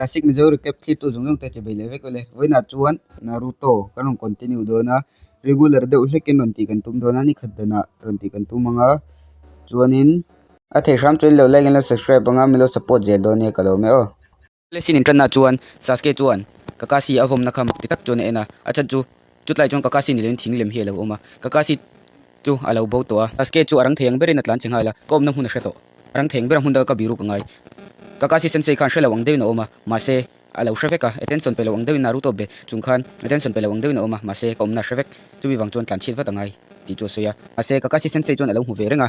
Classic mi zo recap clip to zung te che bele ve kole voi na chuan Naruto kanong continue do na regular de uhlek ken ronti kan tum do na ni khatna ronti kan tum manga chuanin a the ram chun lo like and subscribe anga milo support je do ne kalo me o lesin intran na chuan Sasuke chuan Kakashi avom na khamak ti tak chuan ena achan chu chutlai chuan Kakashi ni len thing lem hi lo oma Kakashi chu alo bo to a Sasuke chu arang theng berin atlan chenghala kom na hun hreto arang theng berang hun da ka biru kangai Kakashi sensei kan shela wang devin oma mase alo shreveka attention pelo wang devin Naruto be chungkhan attention pelo wang devin oma mase kom na shrevek chumi wang chon tlan chil wa tangai ti chu soya ase Kakashi sensei chon alo hu ve renga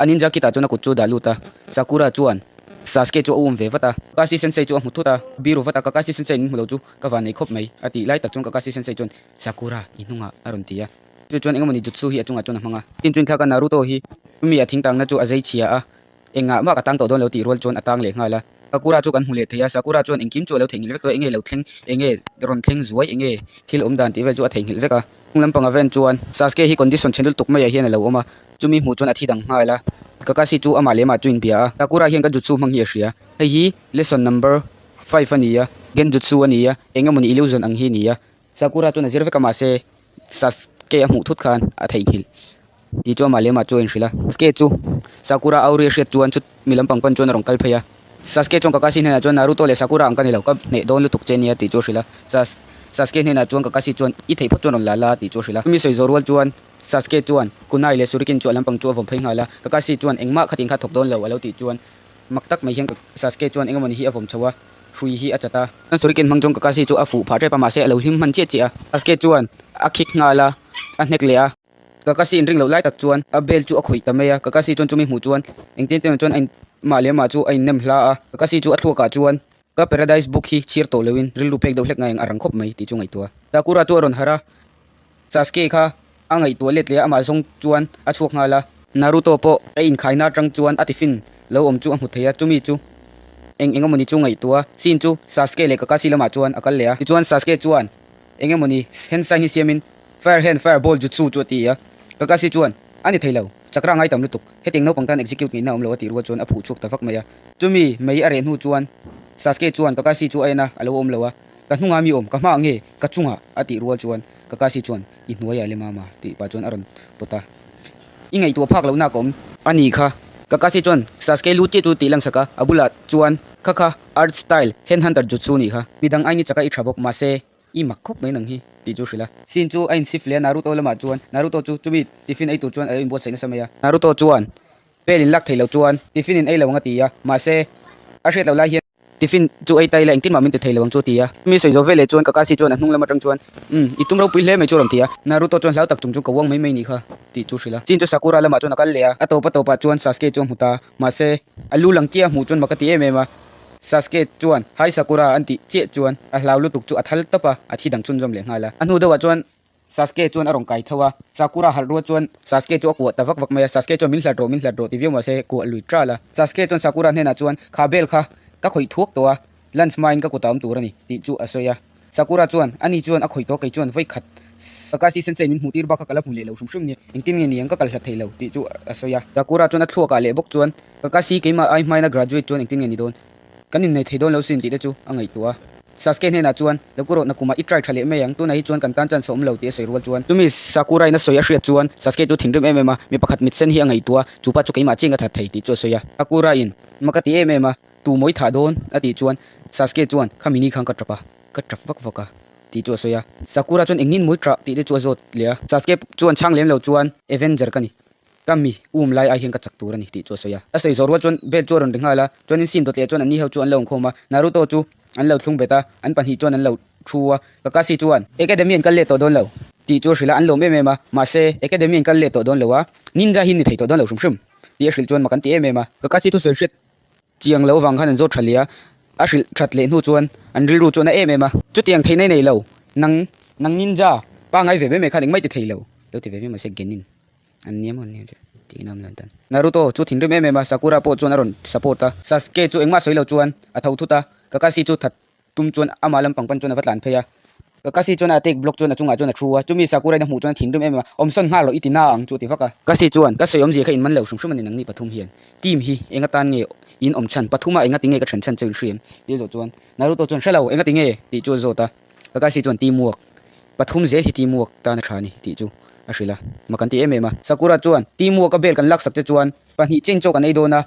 aninja kita chona ku chu daluta Sakura chuan Sasuke chu ve wata Kakashi sensei chu muthuta biru wata Kakashi sensei ni mulo chu kawan khop mai ati lai tak chung Kakashi sensei chon Sakura inunga arontia chu chon engmani jutsu hi achunga chon hanga tin tun thaka Naruto hi mi a thingtang na chu azai chia a enga ma ka tang to don lo ti rol chon atang le ngala Sakura chu kan hule theya Sakura chon engkim chu lo theng le to enge lo thleng enge ron thleng zuai enge thil dan ti vel chu a theng hil veka lampang aven chuan Sasuke hi condition chendul tuk mai hian lo oma chumi mu chon athi dang ngala Kakashi chu ama le ma chuin bia Sakura hian ka jutsu mang hi ria hei hi lesson number 5 ania genjutsu ania engamani illusion ang hi nia Sakura chon azir veka ma se Sasuke mu thut khan a thei hil ti chu ama le ma chuin rila Sasuke chu Sakura auri hriat chuan chut milam pangpan chuan rong kal phaya Sasuke chong Kakashi ne na chuan Naruto le Sakura ang kanilo ka ne don lu tuk chenia ti chu rila Sasuke ne na chuan Kakashi chuan I thei phot chuan on lala ti chu rila mi soi zorwal chuan Sasuke chuan kunai le surikin chu lampang chu vom phei ngala Kakashi chuan engma khating kha thok don lo alo ti chuan maktak mai hian Sasuke chuan engamani hi avom chawa hrui hi achata surikin mangjong Kakashi chu afu pha tre pa ma se alo him man che che a Sasuke chuan akhik ngala a hnek le a Kakashi in ring lo lai tak chuan a bel chu a khoi tameya Kakashi chuan chumi mu chuan engten ten chuan ein ma chu ein nem hla a Kakashi chu a thluaka chuan ka paradise book hi chir to lewin rilu pek do hlek ngai arang khop mai ti chu ngai tua Sakura chu ron hara Sasuke kha angai to let le ama song chuan a chuak ngala Naruto po ein khaina tang chuan atifin lo om chu a mutheya chumi chu engamoni chu ngai tua sin chu Sasuke le Kakashi lama chuan akal le a chuan Sasuke chuan engamoni hensai hi siamin fire hand fireball jutsu chu ti a Kakashi chuan ani theilo chakra ngai tam lutuk heting no pangtan execute ni na omlo ti ruwa chuan a phu chuk ta fak maya chumi mei are nu chuan Sasuke chuan Kakashi chu aina alo om lowa ka hnunga mi om ka ma nge ka chunga ati ruwa chuan Kakashi chuan I hnuaya le mama ti pa chuan aron pota ingai tu phak lo na kom ani kha Kakashi chuan Sasuke lu che chu ti lang saka abula chuan kha art style hen hunter jutsu ni kha midang ai ni chaka I thabok ma se I makhop mai nang hi ti chu rila sin chu ain sif le Naruto lama chuan Naruto chu chumi tiffin ai tu chuan ai bo saina samaya Naruto chuan pelin lak theilo chuan tiffin in ai lo nga ti ya ma se a hret lo la hian tiffin chu ai tai la engtin ma min te theilo chu ti ya mi soi zo vele chuan Kakashi chuan anung lama tang chuan itum ro pui hle mai chu ram ti ya Naruto chuan hlau tak chung chu kawang mai mai ni kha ti chu rila sin chu Sakura lama chuan akal le a atopa chuan Sasuke chu huta ma se alu lang chia mu chuan makati emema Sasuke chuan hai Sakura anti che chuan a hlau lu tuk chu athal tapa athi dang chun jom le ngala anu dawa chuan Sasuke chuan arong kai thawa Sakura hal ro chuan Sasuke chu ko ta vak maya Sasuke chuan min hladro ti viam se ko lui trala Sasuke chuan Sakura ne na chuan khabel kha ka khoi thuak to a lunch mine ka ko tam turani ti chu asoya Sakura chuan ani chuan a khoi to kai chuan voi khat Kakashi sensei min mutir ba ka kala phule lo shum ni engtin nge niang ka kal hla theilo ti chu asoya Sakura chuan a thluaka le bok chuan Kakashi keima ai mai na graduate chuan engtin nge ni don kanin nei theidon lo sin ti de chu angai tua Sasuke ne na chuan lokuro na kuma I try thale me yang tu na hi chuan kan tan chan som lo ti sei rual chuan tumi Sakura ina soya hriat chuan Sasuke tu thingrim emema mi pakhat mit sen hi angai tua chupa chu keima chinga tha thei ti chu soya Sakura in makati emema tu moi tha don ati chuan Sasuke chuan khamini khang ka trap vaka ti chu soya Sakura chuan engin moi tra ti de chu zot le Sasuke chuan chang lem lo chuan Avenger kani kami lai ai hian ka chak tur ani ti chu soya asoi zorwa chuan bel chu ron ringhala chuan in sin to te chuan ani ho chuan lo khoma Naruto chu an lo thlung beta an pan hi chuan an lo thuwa Kakashi chuan academy an kal le to don lo ti chu rila an lo me ma se academy an kal le to don lo wa ninja hin ni thei to don lo shum ti ril chuan makan ti me Kakashi tu ser hret chiang lo wang khan an zo thalia a ril that le nu chuan an ril ru chuan a me chu tiang thei nei lo nang ninja pa ngai ve me khan engmai ti thei lo ti ve me ma se genin an niam on ne ti nam lan tan Naruto chu thingre me Sakura po chuan aron support ta Sasuke chu engma soilo chuan a thau thuta Kakashi chu that tum chuan amalam pangpan chuan avatlan pheya Kakashi chuan attack block chuan achunga chuan a thruwa chumi Sakura na mu chuan thingre me omson nga lo itina ang chu ti faka Kakashi chuan ka soyom ji kha in man lo shum ni nang ni pathum hian team hi enga tan nge in chan pathuma enga tinge ka chan chun shriam ti zo chuan Naruto chuan shalo enga tinge ti chu zota Kakashi chuan teamwork pathum je hi teamwork ta na thani ti chu ashila makan ti ema Sakura chuan teamwork ka bel kan lak sak che chuan pani cheng chok an ei dona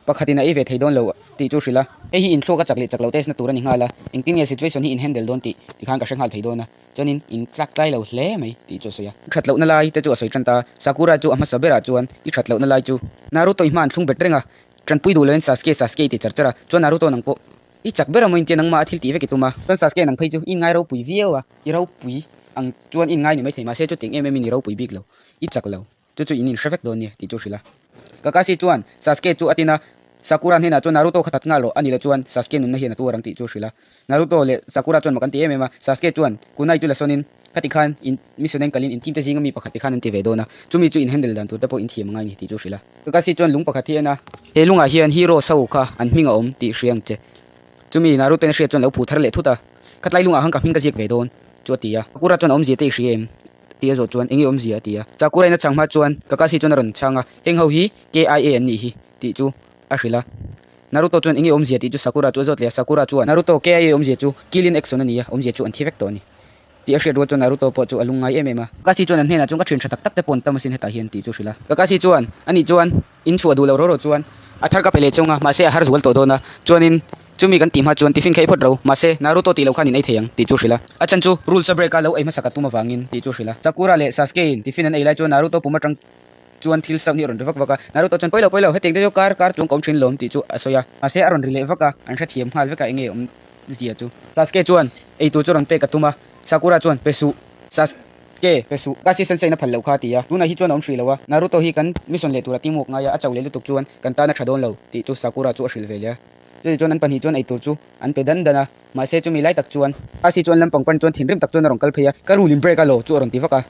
pakhatina e ve theidon lo ti chu shila e hi in thlo ka chakle chaklo tes na turani ngala engtin ye situation hi in handle don ti khan ka shanghal theidona chonin in tlak tlai lo hle mai ti chu soya thatlo na lai te chu asoi chanta Sakura chu ama sabera chuan i thatlo na lai chu Naruto i man thlung betrenga tran pui du len Sasuke ti charchara chuan Naruto nang po i chakbera mo inti nang ma athil ti ve ki tuma chuan Sasuke nang phei chu in ngai ro pui viewa i ro pui ang chuan in ngai ni mai thei ma se chu ting em ni ro pui bik lo i chaklo chu in shafek don ni ti chu shila Kakashi chuan Sasuke chu atina Sakura hena chuan Naruto khatat nga lo ani la chuan Sasuke nun na hian tu rang ti chu shila Naruto le Sakura chuan makan ti emema Sasuke chuan kunai tu la sonin khati khan in misonen kalin in team te jinga mi pakhati khan an ti ve dona chumi chu in handle dan tu te po in thiam ngai ni ti chu shila Kakashi chuan lung pakhathi ena he lunga hian hero sau kha an hminga om ti hriang che chumi Naruto ne hria chuan lo phu thar le thuta khatlai lunga hang ka hming ka jek ve don chu tia Sakura chuan om ji te hriem tia zo chuan engi om zia tia Sakura ina changma chuan Kakashi chuan ron changa heng ho hi KIA an ni hi ti chu ashila Naruto chuan engi om zia ti chu Sakura chu zot le Sakura chuan Naruto KIA om zia chu kilin action ani ya om zia chu an thivek to ni ti a hriat ro chuan Naruto po chu alungai emema Kakashi chuan an hena chung ka thin thatak tak te pon tamasin heta hian ti chu shila Kakashi chuan ani chuan in chu adu lo ro chuan athar ka pele chunga ma se har zual to dona chuanin chumi kan tim ha chuan tiffin khai phot ro ma se Naruto ti lo khan in ei theyang ti chu shila achan chu rules break ka lo ei ma sakatuma wangin ti chu shila Sakura le Sasuke in tiffin an ei lai chuan Naruto puma tang chuan thil sam ni ron revak waka Naruto chuan poilo heting de jo kar chung kom thin lom ti chu asoya ase aron rile waka an tha thiam hal weka enge om zia chu Sasuke chuan ei tu chuan pe katuma Sakura chuan pesu Sasuke pesu kasi sensei na phallo kha tia tuna hi chuan om shri lawa Naruto hi kan mission le tura timok nga ya a chawle lutuk chuan kan ta na thadon lo ti chu Sakura chu ashil velia chu chuan an pan hi chuan ei tur chu an pe dan dana ma se chu mi lai tak chuan kasi chuan lampang pan chuan thinrim tak chuan rong kal pheya ka rulim break a lo chu ron ti waka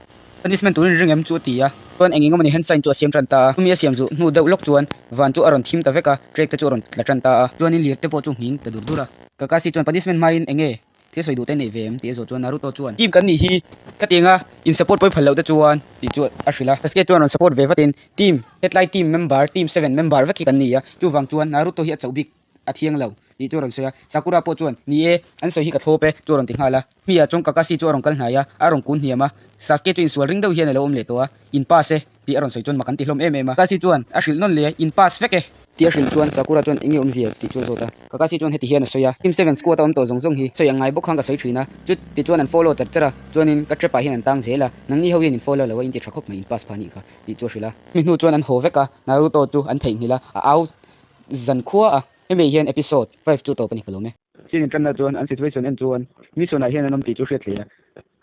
punishment turin ringem chu tia chuan enging mani hand sign chu asiam tran ta mi asiam zu nu deuh lok chuan van chu aron thim ta veka trek te chu ron la tran ta chuan in lir te po chu hming ta dur dura Kakashi chuan punishment main enge the soi du te nei vem te zo chuan Naruto chuan team kan ni hi katinga in support poi phalo te chuan ti chu ashila Sasuke chuan on support ve vatin team headline team member team 7 member veki kan ni ya chu wang chuan Naruto hi a chobik a thiang lo ti chu ron soya Sakura po chuan ni e an soi hi ka thope chu ron ting hala mi a chung Kakashi chu ron kal hnaya a ron kun hiama Sasuke chu in sual ring deuh hian lo om le to a in pass e ti aron soi chuan makan ti hlom em Kakashi chuan a hril non le in pass veke ti a hril chuan Sakura chuan ingi om zia ti chu zota Kakashi chuan heti hian a soya team 7 squad om to zong hi soya ngai bok khang ka soi thina chu ti chuan an follow chara chuan in ka trepa hian an tang zela nang ni ho hian in follow lo in ti thakop mai in pass phani kha ti chu hrila mi nu chuan an ho veka Naruto chu an thei hila a au zan khua a eme hian episode 5 chu to pani palome sin tan na chuan an situation en chuan mi sona hian anom ti chu hret le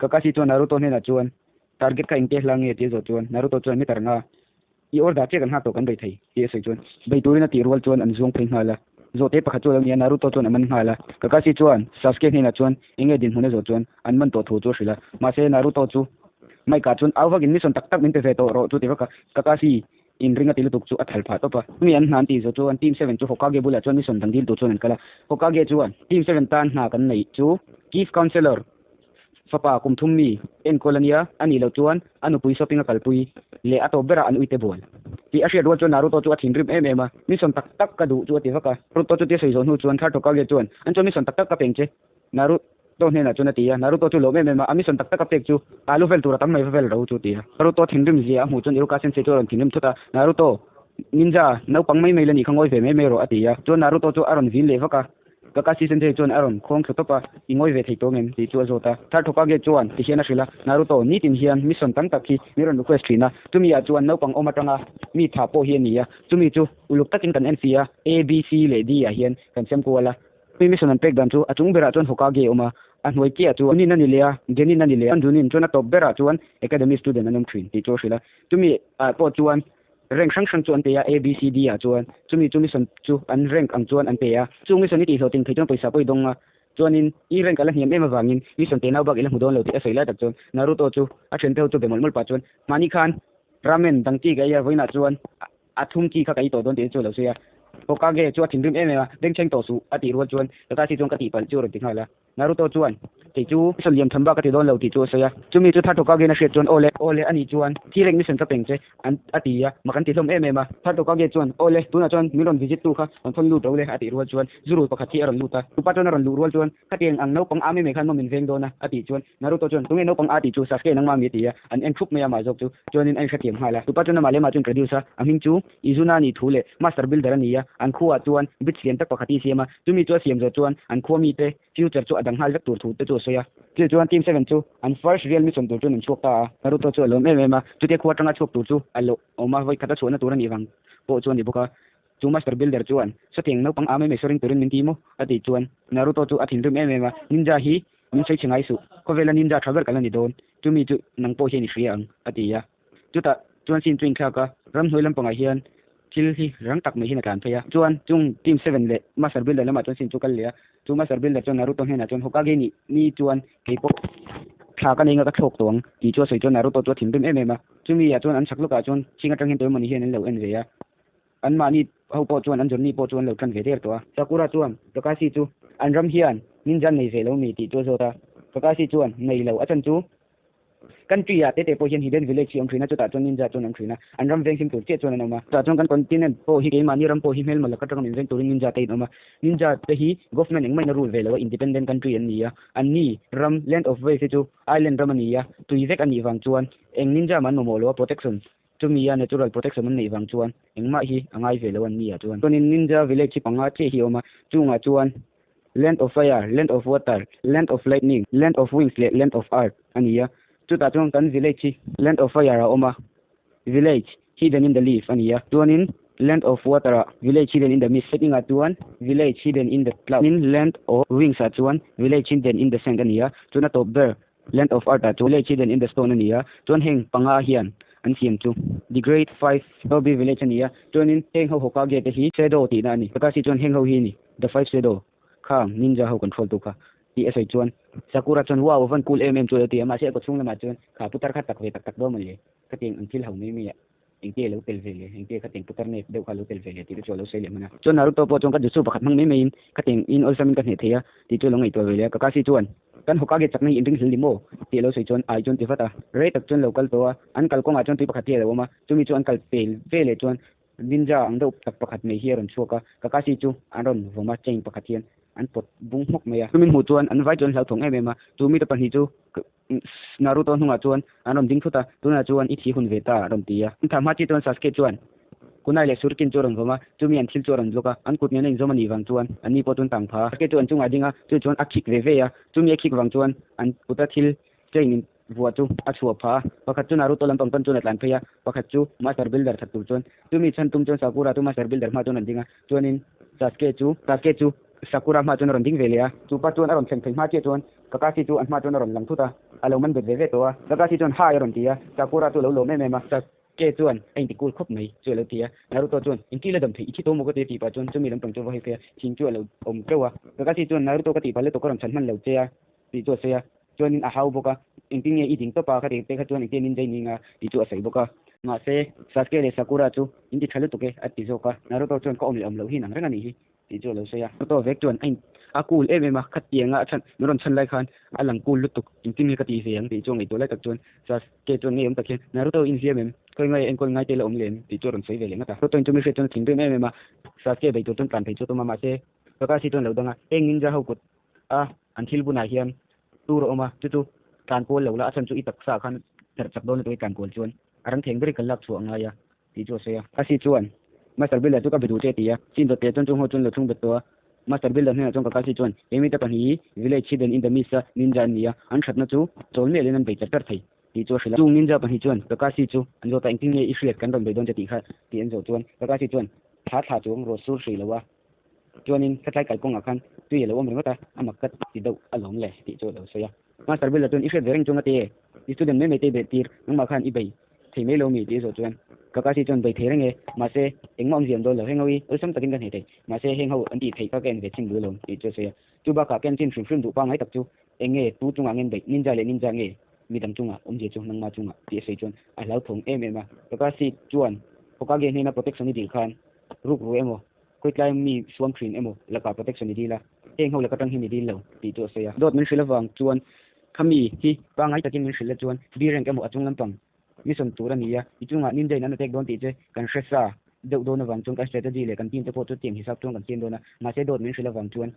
Kakashi chuan Naruto hena chuan target ka ingte hlange ti zo chuan Naruto chuan mi tarnga i order che kan ha to kan bai thei ti soi chuan bai turina ti rol chuan an zong phei hnala zo te pakha chuan ni Naruto chuan aman hnala Kakashi chuan Sasuke hena chuan enge din hune zo chuan an man to thu chu hrila ma se Naruto chu mai ka chuan awagin mission tak tak min te ve to ro chu ti waka Kakashi in ringa tilu tuk chu athal pha to pa mi an han ti zo chuan team 7 chu Hokage bula chuan mission dang dil tu chuan an kala Hokage chuan team 7 tan hna kan nei chu chief counselor fapa kum thummi en kolonia ani lo chuan anu pui shopping a kalpui le ato bera an uite bol ti a hriat ro chuan Naruto chu a thin rim em ema mission tak tak ka du chu ti waka Naruto chu ti sei zo nu chuan thar Hokage chuan an chu mission tak tak ka pengche Naruto hena chu na tia Naruto chu lo em ema a mission tak tak ka pek chu alu vel tura tam mai vel ro chu tia Naruto thin rim zia mu chuan Iruka sensei chu ron thin rim thuta Naruto ninja no pang mai mai le ni khangoi ve me ro atia chu Naruto chu aron vin le waka Kakashi sensei chuan aron khong thtopa ingoi ve thei to ngem ti chu azota thar Hokage chuan ti hian a hrila Naruto ni tin hian mission tam tak hi miron request thina tumi a chuan no pang omatanga mi tha po hian nia tumi chu uluk takin kan NCA A B C le D a hian kan sem ko wala mi mission an pek dan chu achung bera chuan Hokage oma an hoi kia chu ni nani le geni nani le an dunin chuan a top bera chuan academy student anum thin ti chu hrila tumi a po chuan rank sang chuan te ya A B C D a chuan chumi mission chu an rank ang chuan an pe ya chu mission ni ti ho ting thei chuan paisa poi donga chuanin i rank ala hiam em awangin mission te nau bak ila mudon lo ti a soila tak chuan Naruto chu a then pe chu bemol mol pa chuan mani khan ramen dangti ga ya voina chuan a thum ki kha kai to don te chu lo sia Hokage chu a thingrim em ema deng cheng to su ati ro chuan Kakashi chuan ka ti pal chu ro ti hala Naruto chuan ti chu son liam thamba ka ti don lo ti chu soya chumi chu thar Hokage na hriat chuan ole ani chuan thirek mission ka peng che an atia makan ti hlom em em a thar Hokage chuan ole tuna chuan miron visit tu kha an thon lu to le ati rual chuan zuru pakhat thi aron luta tupa chuan aron lu rual chuan khatiang ang no pang ame me khan mo min veng dona ati chuan Naruto chuan tunge no pang ati chu Sasuke nang ma mi tia an en thup me ya ma jok chu chuan in an khatiam hala tupa chuan ma le ma chuan producer aming chu Izuna ni thule master builder ania an khuwa chuan bit siam tak pakhati siama chumi chu siam zo chuan an khuami te future chu adang hal vek tur thu te chu soya chu chuan team 7 chu an first real mission tur chuan chok ta Naruto chu lo me ma chu te khuwa tanga chok tu chu alo oma voi khata chu na tur ani wang po chuan di boka chu master builder chuan setting no pang ame me soring turin min timo ati chuan Naruto chu athin rum em ma ninja hi min sei chingai su ko vela ninja travel kalani don chumi chu nang po hi ni hriang ati ya chu ta chuan sin twin kha ka ram hnoilam panga hian thil hi rang tak mai hi na kan phaya chuan chung team 7 le master builder lama chuan sin chu kal le chu master builder chuan Naruto hena chuan Hokage ni chuan keipo thla ka ninga ka thok tong ti chu sei chuan Naruto chu thim rim em ma chumi ya chuan an sakluka chuan chinga tang hin toy mani hian an lo en ve ya an ma ni ho po chuan an jor ni po chuan lo kan ve der to Sakura chuan Kakashi chu an ram hian ninja nei ve lo mi ti chu zo ta Kakashi chuan nei lo achan chu country ya te po hian hidden village ang thrina chu ta chuan ninja chuan ang thrina an ram veng sim tur che chuan anoma ta chuan kan continent po hi ke mani ram po hi mel mal ka tang min veng turin ninja te noma ninja te hi government eng mai na rule ve lo independent country an nia an ni ram land of way se chu island ram ania tu vek ani wang chuan eng ninja man mo lo protection chumi ya natural protection man nei wang chuan eng ma hi angai ve lo an nia chuan tonin ninja village chi panga che hi oma chunga chuan land of fire land of water land of lightning land of wings land of earth ania chu ta chuan kan village land of fire a oma village hidden in the leaf ania tuanin land of water village hidden in the mist setting a tuan village hidden in the cloud in land of wings a chuan village hidden in the sand ania chuna top there land of earth a village hidden in the stone ania chuan heng panga hian an siam chu the great five Dobi village ania chuanin heng ho Hokage te hi shadow ti na ni Kakashi chuan heng ho hi ni the five shadow khang ninja ho control tu kha ti asai chuan Sakura chuan wow van cool chu ti ma se ko chung lama chuan kha putar kha tak ve tak do mali ka ting an thil ho mai mi engte lo tel vele engte ka ting putar ne deu kha lo tel vele ti chu lo sei le mana chuan Naruto po chuan ka jutsu pakhat mang mai mai ka ting in all samin ka ne theya ti chu lo ngai to vele Kakashi chuan kan Hokage chaknai in ring hil limo ti lo sei chuan ai chuan ti fata re tak chuan local to an kal konga chuan ti pakhat ti lo ma chumi chuan kal pel vele chuan ninja ang do tak pakhat nei hieron chuka Kakashi chu aron voma chain pakhat hian an pot bung hok meya tumin hu chuan an vai chuan hlau thong em ema chumi to pan hi chu Naruto hnunga chuan anon ding thuta tuna chuan i thi hun veta ron tia tham ha chi chuan Sasuke chuan kunai le surkin churon voma chumi an thil churon loka an kut ne zoma ni wang chuan ani po tun tang pha Sasuke chuan chunga dinga chu chuan akhik ve ve ya chumi akhik wang chuan an puta thil chain vua chu a chhuwa pha pakhat chu Naruto lam pang chuan atlan phaya pakhat chu master builder thatur chuan chumi chan tum chuan Sakura tu master builder ma chuan an dinga chuanin Sasuke chu Sakura ma chuan ron ding velea chu pa chuan aron thleng ma che chuan Kakashi chu an ma chuan aron lang thuta alo man bet ve to a Kakashi chuan ha aron tia Sakura tu lo me ma Sasuke chuan ein ti kul khop mai chu lo tia Naruto chuan inki le dam thei ichi to mo ko te ti pa chuan chumi lam pang chu vai fe chin chu lo om kewa Kakashi chuan Naruto ka ti pa le to ko ron chan man lo che a ti chu se ya chuan in a hau boka inti nge i ding to pa kha te kha chuan inti nin jai ninga ti chu a sei boka nga se Sasuke le Sakura chu inti thalu to ke ati zo ka Naruto chuan ko om le om lo hi nang ranga ni hi ti chu lo se ya to vek chuan ein akul em ma khatianga chan nuron chan lai khan alang kul lutuk intin ka ti veang ti chu ngai to lai tak chuan Sasuke chuan nge om takhen Naruto in siam em koi ngai en koi ngai te lo om len ti chu ron sei ve le nga ta to chu mi se chuan thing de em ma Sasuke bei to chuan plan thei chu to ma se Kakashi chuan lo danga eng ninja ho kut a an thil buna hian tur oma chu kan kol lo la chan chu i tak sa khan ter chak don to kan kol chuan arang theng beri kalak chu anga ya ti chu se ya Kasi chuan master builder chu ka bidu che ti ya sin do te chon chung ho chun lo thung bet to master builder ne chong Kakashi chuan emi ta pan hi village hidden in the mist ninja nia an thatna chu chol me len an bei char thei ti chu sila chung ninja pan hi chuan Kakashi chu an do ta ingting nge i hriat kan ron bei don che ti kha ti an zo chuan Kakashi chuan tha chuang ro sur sri lawa chuanin khatlai kai kong akhan tu ye lo om ringata amakat ti do alom le ti chu lo se ya master builder chuan i hriat vereng chunga te student me te be tir nang ma khan i bei thei me lo mi ti zo chuan Kakashi chuan bei therenge ma se engmom ziam do lo hengawi ulsam takin kan hete ma se heng ho anti thei ka ken ve ching du lo ti chu se chu ba ka ken chin shrim du pa ngai tak chu enge tu chunga ngen bei ninja le ninja nge midam chunga je chu nang ma chunga ti se chuan a lau thong em em ma Kakashi chuan Hokage ne na protection ni dil khan ruk ru emo koi klai mi swam khrin emo la ka protection ni dila eng ho le ka tang hi ni din lo ti chu se ya dot min shrila wang chuan khami hi pa ngai takin min shrila chuan bi reng ka mu achung lampang mi som tur ani ya ichunga nin dei nan tek don ti che kan shresa deuh do na wang chung ka strategy le kan tin te po chu tiang hisap chung kan chen do na ma se dot min shrila wang chuan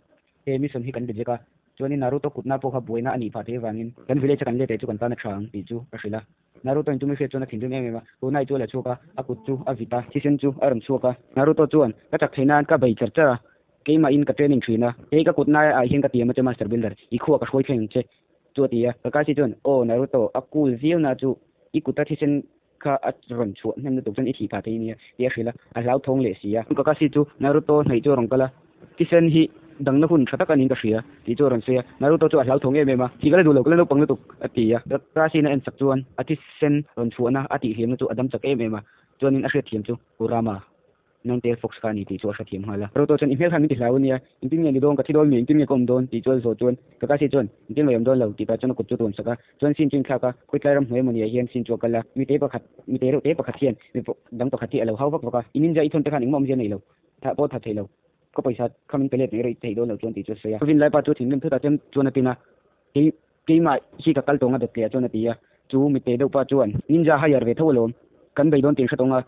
he mi som hi kan de ka chuan Naruto kutna po kha buina ani pha the wangin kan village kan le te chu kan ta na thang ti chu a shrila Naruto in tumi fe chuan a thin em em tu nai chu la chu ka a kut chu a vita season chu aram chu ka Naruto chuan ka tak thainan ka bai char cha keima in ka training thina he ka kutna a hin ka tiama che master builder I khu ka khoi thleng che chu tia ka si chuan o Naruto a cool zil na chu I kuta season ka a ron chu nem na tu chuan I thi ka the ni ya shrila a lau thong le sia ka si chu Naruto nei chu rong kala season hi dang na hun thata kan in ka hria ti chu ron sia Naruto chu a hlau thong em em a ti ka le du lo ka le pang le tu atia ka si na en sak chuan ati sen ron chuana ati hiam na chu adam chak em em a chuan in a hria thiam chu Kurama Ninetale Fox ka ni ti chu a hria thiam hala Naruto chuan imel khan ti hlau nia intin nge ni dong ka thi dol mi intin nge kom don ti chu zo chuan ka si chuan intin mayam don lo ti ta chuan ku chu ton saka chuan sin chin kha ka khoi tlai ram hmoi mani hian sin chu kala mi te ro te pakhat hian mi dang pakhat ti alo hau vak vaka inin ja I thon te khan ingmom je nei lo tha po tha thei lo có paisa khamin pelet nei rei thei do lo chuan ti chu se ya vin lai pa chu thing lem thuta chem chuan atina ke ma hi ka kal tonga de tia chuan atia chu mi te do pa chuan ninja hayar ve thawlom kan bei don tin sha tonga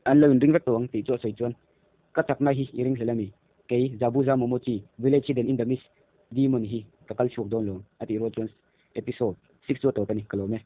an lo ring vek tong ti chu sei chuan ka tak na hi iring helami ke jabuza momochi village den in the mist demon hi ka kal chuk don lo ati ro chuan episode 6 chu to tani kalome